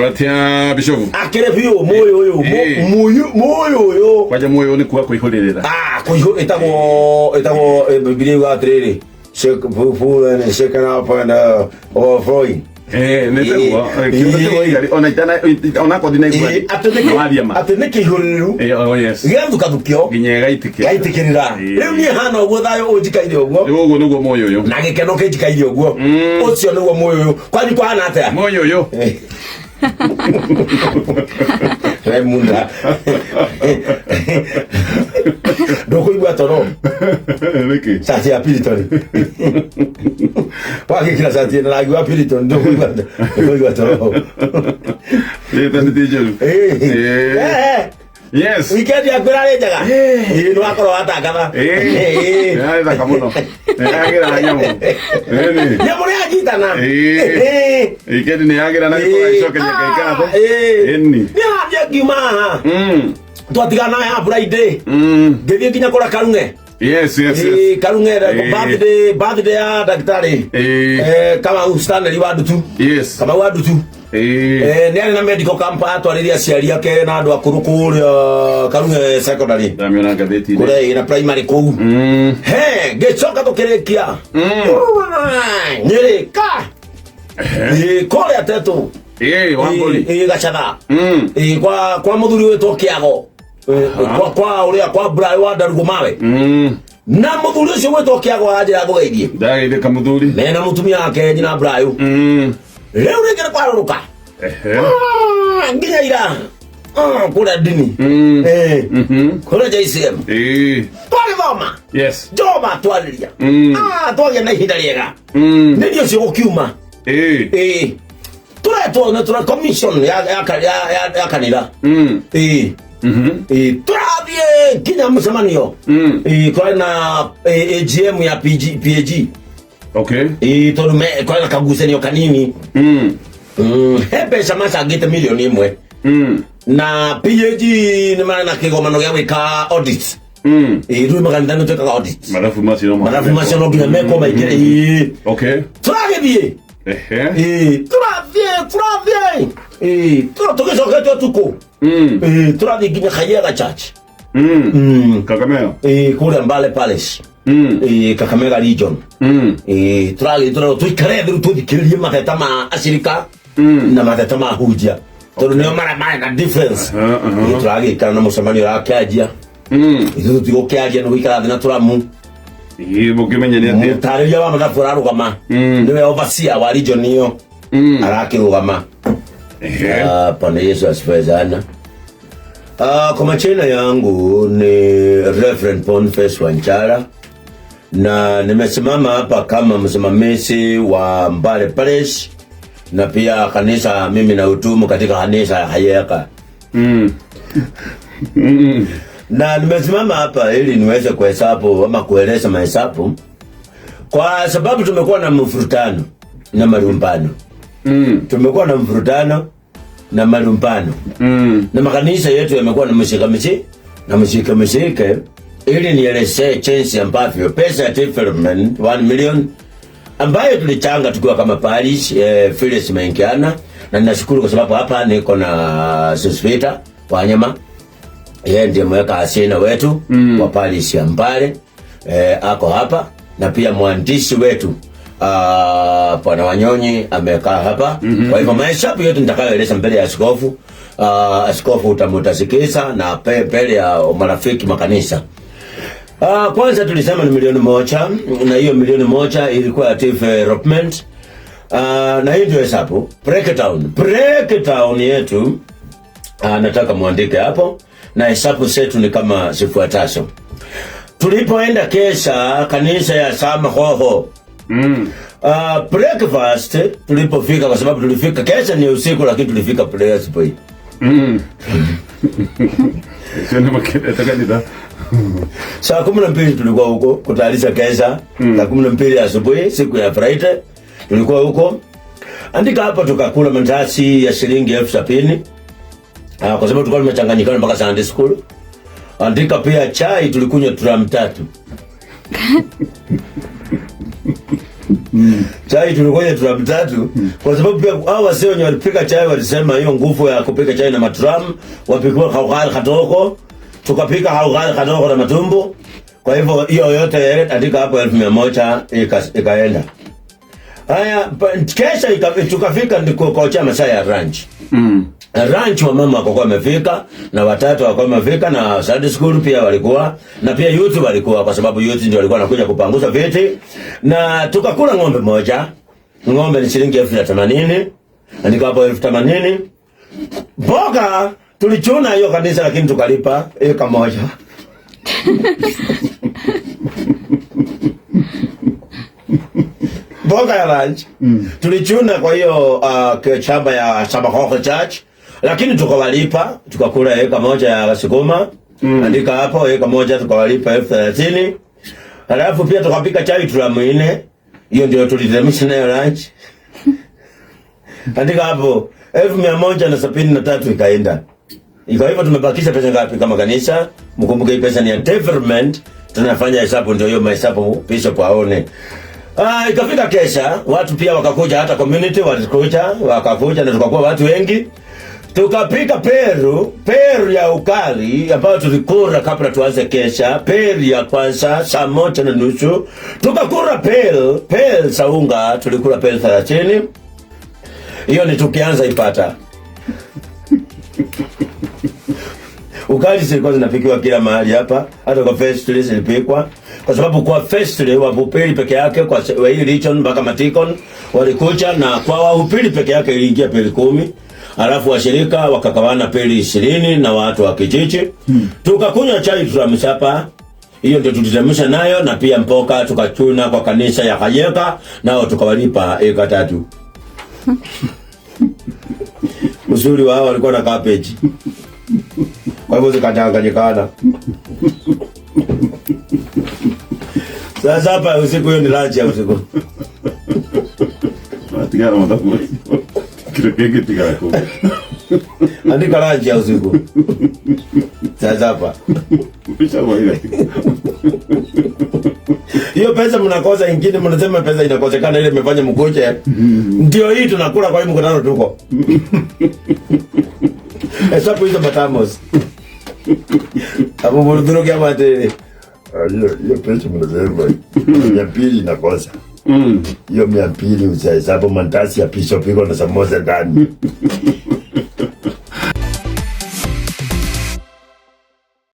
Watia bishofu. Akere biyo moyo yo. Kwaje moyo ni kwa kuihulirira. Kuiho etago Biblia wa trere. Shake full and shaken up and overflowing. Netago. Ona kodina igwa. Ateneke ihuluru. Oh yes. Gandu kadukyo. Ginyega itike. Gaitikerira. Riu ni hana ogwo thayo ojikaire ogwo. Ogwo nugo moyo yo. Na gikeno kijikaire ogwo. Ocio nugo moyo yo. Kwani kwa hana atia? Moyo yo. Munda. Doko igwa toro. Niki. Sati ya pilitori. Waki kila sati na igwa pilitori doko igwa toro. Tani tijuru. Yes. Weekend ya kwirare jaga. No akoro atakana. Ya ida kamuno. Agira hanyamu. Ya muri agitana. Weekend ni agira na ko ishoke nyeka ikato. Ni ya gima. Twatigana ya Friday. Gethie kinya kora Karunge. Yes. Karunge birthday ya daktari. Kama Stanley Wadutu. Yes. Kama Wadutu. Nene na medical camp atwariria aciari ake na andu akuru kuria Karunge secondary. Damiona gatheti. Kure ina primary kou. Gechoka tukirekia. Nyereka. Kore atetu. Wamboli. Gachana. Kwa muthuri wetu Kiago. Kwa uria kwa Brian wa Darugumawe. Na muthuri ucio wetu Kiago ajira gugeithie. Ndageithie ka muthuri. Na mutumia wake nyina Brian. Leo ningere kwa ruka. Nginya ira. Kura dini. Kura JCM. Pale mama. Yes. Joma twaliria. Twagia na ihinda riega. Ndio cio gukiuma. Turetwo na tura commission ya kanitha. Turathiĩ nginya mũcemanio. Kwarĩ na AGM ya PAG. Okay. Tondũ kwarĩ na kagucanio kanini. He mbeca macangĩte milioni 1. Na PAG nĩ marĩ na kĩgomano gĩa gwĩka audit. Rĩu makanitha nĩ twĩkaga audit. Mathabu macio no nginya mekwo maingĩre. Okay. Tũragĩthiĩ. Turathiĩ. Tũgĩcokete ũtukũ. Turathiĩ nginya Kahiega Church. Kakamega. Kũrĩa Mbale Palace. Kakamega region. Tũragĩtũra tũikare thĩ tũthikĩrĩrie mateta ma acirika na mateta ma hunjia. Tondũ nĩo marĩ na difference. Tũragĩikara na mũcemanio wa kĩanjia. Ithuĩ tũtigũkĩaria nĩ gũikara thĩ na tũramu. Mũkĩmenyania atĩa? Mũtarĩria wa mathabu ararũgama. Nĩwe overseer wa region ĩyo. Arakĩrũgama. Bwana Yesu asifiwe sana. Kwa majina yangu ni Reverend Boniface Wanjala na nimesimama hapa kama msimamizi wa Mbale Parish na pia kanisa, mimi na hudumu katika kanisa ya Kahiega. Na nimesimama hapa ili niweze kuhesabu ama kueleza mahesabu kwa sababu tumekuwa na mvurutano na malumbano. Tumekuwa na mvurutano na malumbano. Na makanisa yetu yamekuwa na mshike ili nielezee jinsi ambavyo pesa ya development 1 million ambayo tulichanga tukiwa kama parish Phyllis Mengiana, na ninashukuru kwa sababu hapa niko na Sospeter Wanyama. Yeye ndiye mweka hazina wetu wa parish ya Mbale. Ako hapa na pia mwandishi wetu Bwana Wanyonyi amekaa hapa. Kwa hivyo mahesabu yote nitakayoeleza mbele ya askofu, askofu utamutasikiza na mbele ya marafiki makanisa. Kwanza tulisema ni 1,000,000 na hiyo 1,000,000 ilikuwa ya development. Na hiyo ndio hesabu. Breakdown yetu nataka muandike hapo, na hesabu zetu ni kama zifuatazo. Tulipoenda kesha kanisa ya Samahoho, breakfast tulipofika, kwa sababu tulifika kesha ni usiku lakini tulifika prayers boy. Sio makete takanida. Saa 12 tulikuwa huko kutayarisha kesha. Saa 12 asubuhi siku ya Friday tulikuwa huko. Andika hapa tukakula mandazi ya shilingi 70,000. Kwa sababu tulikuwa tumechanganyikana mpaka Sunday school. Andika pia chai tulikunywa drum 3. Chai tulikuwa drum 3 kwa sababu pia hao wasio wenye walipika chai walisema hiyo nguvu ya kupika chai na matram wapikwa kaugali katoko, tukapika kaugali katoko na matumbo. Kwa hivyo hiyo yote andika hapo 1100 ikaenda. Haya kesha tukafika ndiko kwa chama saa ya ranch. Ranch wa mama wakakuwa wamefika na watatu wakakuwa wamefika na Sunday school pia walikuwa na pia youth walikuwa kwa sababu youth ndio walikuwa wanakuja kupanguza viti na tukakula ng'ombe moja. Ng'ombe ni shilingi 1080. Andika hapo 1080. Mboga tulichuna hiyo kanisa lakini tukalipa eka moja. Mboga ya lunch. Tulichuna kwa hiyo chamba ya Sabahoho Church lakini tukawalipa tukakula eka moja ya sukuma. Andika hapo eka moja tukawalipa 1030. Halafu pia tukapika chai drum 4. Hiyo ndio tuliteremsha nayo lunch. Andika hapo 1173 ikaenda. Iko hivyo tumebakisha pesa ngapi kama kanisa? Mkumbuke hii pesa ni ya development. Tunafanya hesabu ndio hiyo mahesabu Bishop aone. Ikafika kesha, watu pia wakakuja hata community wakakuja na tukakuwa watu wengi. Tukapika peru ya ukali ambayo tulikula kabla tuanze kesha. Peru ya kwanza saa 1:30. Tukakula peru saunga tulikula peru 30. Hiyo ni tukianza ipata. Ukali zilikuwa zinapikiwa kila mahali hapa, hata kwa festival zilipikwa. Kwa sababu kwa festival Wahubiri peke yake kwa hii region mpaka Matikon walikuja na kwa Wahubiri peke yake iliingia peli 10. Alafu washirika wakakawana peli 20 na watu wa kijiji. Tukakunywa chai drum hapa. Hiyo ndio tuliteremsha nayo na pia mpoka tukachuna kwa kanisa ya Kayeka nao tukawalipa eka 3. Uzuri wao walikuwa na cabbage. Kwa hivyo zikachanganyikana. Sasa hapa usiku hiyo ni lunch ya usiku. Atigara matafu. Kile tigara kwa. Andika lunch ya usiku. Sasa hapa. Pisha wewe. Hiyo pesa mnakosa ingine mnasema pesa inakosekana ile imefanya mkoche. Ndio hii tunakula kwa hii mkutano tuko. Hesabu hizo matamos. Hapo mnadhuru kama ate. Hiyo pesa mnasema 200 inakosa. Hiyo 200 usahesabu mandazi ya Bishop iko na samosa ndani.